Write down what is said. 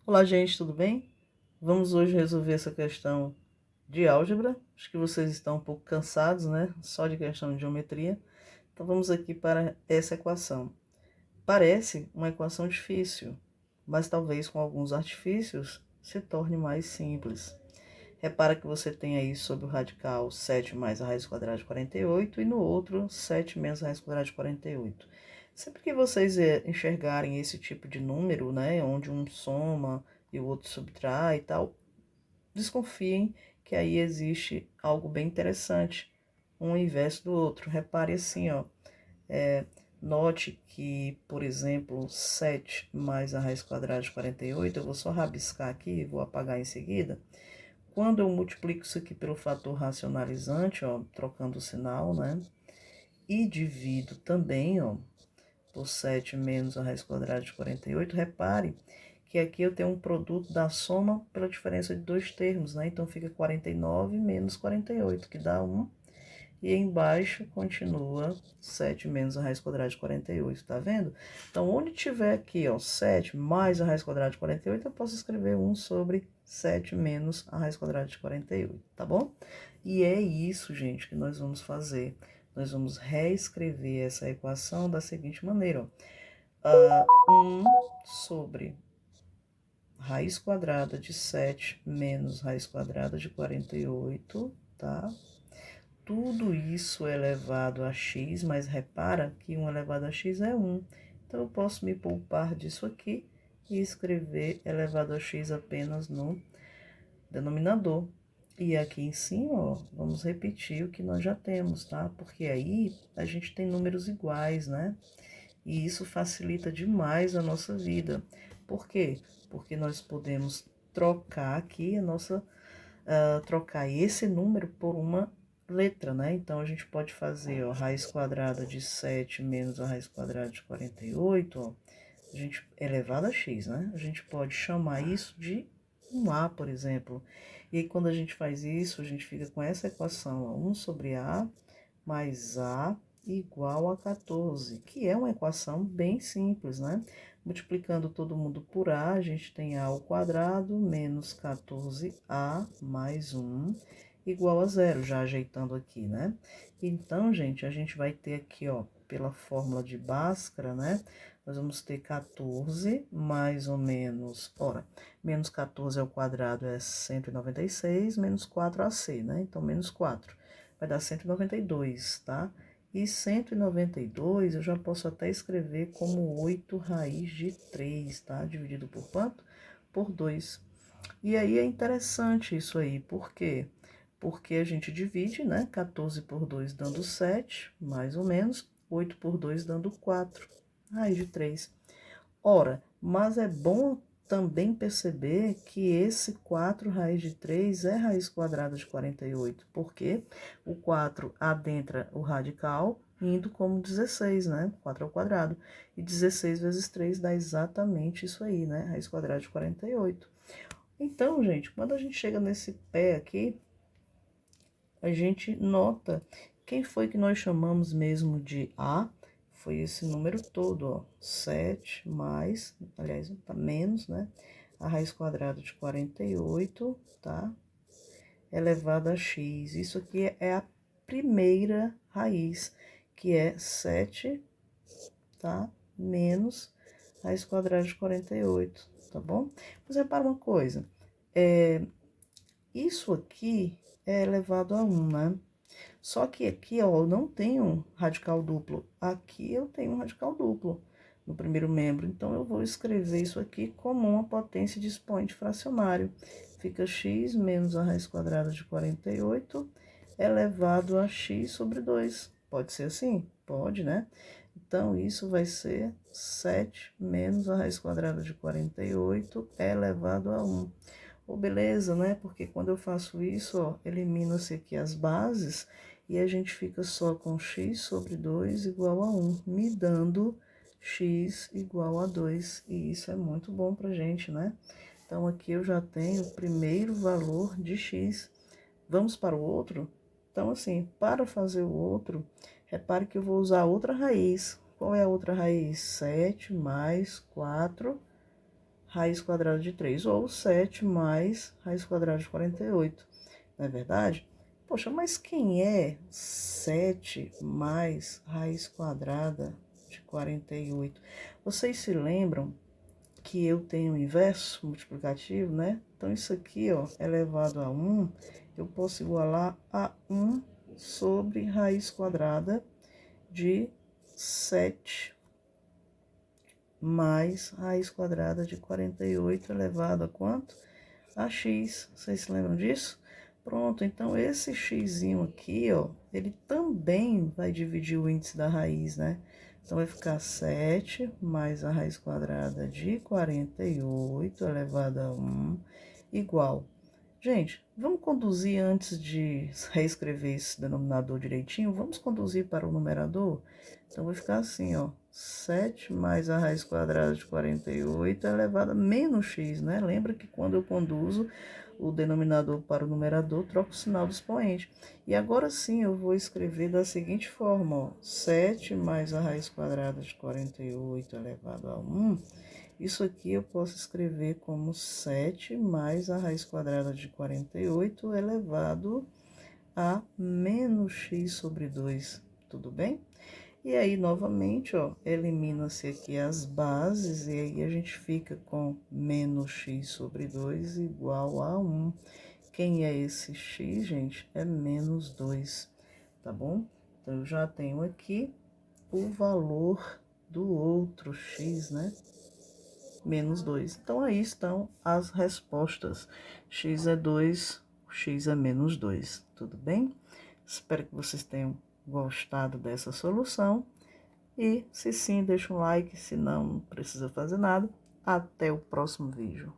Olá, gente, tudo bem? Vamos hoje resolver essa questão de álgebra. Acho que vocês estão um pouco cansados, né? Só de questão de geometria. Então vamos aqui para essa equação. Parece uma equação difícil, mas talvez com alguns artifícios se torne mais simples. Repara que você tem aí sobre o radical 7 mais a raiz quadrada de 48 e no outro 7 menos a raiz quadrada de 48. Sempre que vocês enxergarem esse tipo de número, né, onde um soma e o outro subtrai e tal, desconfiem que aí existe algo bem interessante, um inverso do outro. Repare assim, ó, note que, por exemplo, 7 mais a raiz quadrada de 48, eu vou só rabiscar aqui e vou apagar em seguida. Quando eu multiplico isso aqui pelo fator racionalizante, ó, trocando o sinal, né? E divido também, ó, por 7 menos a raiz quadrada de 48, repare que aqui eu tenho um produto da soma pela diferença de dois termos, né? Então, fica 49 menos 48, que dá 1. E embaixo continua 7 menos a raiz quadrada de 48, tá vendo? Então, onde tiver aqui, ó, 7 mais a raiz quadrada de 48, eu posso escrever 1 sobre 7 menos a raiz quadrada de 48, tá bom? E é isso, gente, que nós vamos fazer. Nós vamos reescrever essa equação da seguinte maneira, ó. 1 sobre raiz quadrada de 7 menos raiz quadrada de 48, tá? Tudo isso é elevado a x, mas repara que 1 elevado a x é 1. Então, eu posso me poupar disso aqui e escrever elevado a x apenas no denominador. E aqui em cima, ó, vamos repetir o que nós já temos, tá? Porque aí a gente tem números iguais, né? E isso facilita demais a nossa vida. Por quê? Porque nós podemos trocar aqui trocar esse número por uma letra, né? Então, a gente pode fazer, ó, raiz quadrada de 7 menos a raiz quadrada de 48, ó, a gente, elevado a x, né? A gente pode chamar isso de um A, por exemplo. E aí, quando a gente faz isso, a gente fica com essa equação, ó, 1 sobre A mais A igual a 14, que é uma equação bem simples, né? Multiplicando todo mundo por A, a gente tem A ao quadrado menos 14A mais 1 igual a zero, já ajeitando aqui, né? Então, gente, a gente vai ter aqui, ó, pela fórmula de Bhaskara, né? Nós vamos ter 14 mais ou menos, ora, menos 14 ao quadrado é 196, menos 4AC, né? Então, menos 4 vai dar 192, tá? E 192 eu já posso até escrever como 8 raiz de 3, tá? Dividido por quanto? Por 2. E aí é interessante isso aí, por quê? Porque a gente divide, né? 14 por 2 dando 7, mais ou menos. 8 por 2 dando 4, raiz de 3. Ora, mas é bom também perceber que esse 4 raiz de 3 é raiz quadrada de 48, porque o 4 adentra o radical indo como 16, né? 4 ao quadrado. E 16 vezes 3 dá exatamente isso aí, né? Raiz quadrada de 48. Então, gente, quando a gente chega nesse pé aqui, a gente nota quem foi que nós chamamos mesmo de A. Foi esse número todo, ó, 7 mais, aliás, tá menos, né? A raiz quadrada de 48, tá? Elevado a x. Isso aqui é a primeira raiz, que é 7, tá? Menos raiz quadrada de 48, tá bom? Mas repara uma coisa, isso aqui é elevado a 1, né? Só que aqui, ó, eu não tenho radical duplo. Aqui eu tenho um radical duplo no primeiro membro. Então, eu vou escrever isso aqui como uma potência de expoente fracionário. Fica x menos a raiz quadrada de 48 elevado a x sobre 2. Pode ser assim? Pode, né? Então, isso vai ser 7 menos a raiz quadrada de 48 elevado a 1. Ou beleza, né? Porque quando eu faço isso, ó, elimina-se aqui as bases e a gente fica só com x sobre 2 igual a 1, me dando x igual a 2. E isso é muito bom pra gente, né? Então, aqui eu já tenho o primeiro valor de x. Vamos para o outro? Então, assim, para fazer o outro, repare que eu vou usar outra raiz. Qual é a outra raiz? 7 mais 4 raiz quadrada de 3, ou 7 mais raiz quadrada de 48, não é verdade? Poxa, mas quem é 7 mais raiz quadrada de 48? Vocês se lembram que eu tenho o inverso multiplicativo, né? Então, isso aqui, ó, elevado a 1, eu posso igualar a 1 sobre raiz quadrada de 7 mais raiz quadrada de 48 elevado a quanto? A x. Vocês se lembram disso? Pronto, então esse xzinho aqui, ó, ele também vai dividir o índice da raiz, né? Então, vai ficar 7 mais a raiz quadrada de 48 elevado a 1 igual. Gente, vamos conduzir antes de reescrever esse denominador direitinho, vamos conduzir para o numerador? Então, vai ficar assim, ó, 7 mais a raiz quadrada de 48 elevado a menos x, né? Lembra que quando eu conduzo o denominador para o numerador, troco o sinal do expoente. E agora sim, eu vou escrever da seguinte forma, ó, 7 mais a raiz quadrada de 48 elevado a 1. Isso aqui eu posso escrever como 7 mais a raiz quadrada de 48 elevado a menos x sobre 2, tudo bem? E aí, novamente, ó, elimina-se aqui as bases, e aí a gente fica com menos x sobre 2 igual a 1. Quem é esse x, gente? É menos 2, tá bom? Então, eu já tenho aqui o valor do outro x, né? Menos 2. Então, aí estão as respostas. X é 2, x é menos 2, tudo bem? Espero que vocês tenham gostado dessa solução. E se sim, deixa um like, se não, não precisa fazer nada. Até o próximo vídeo.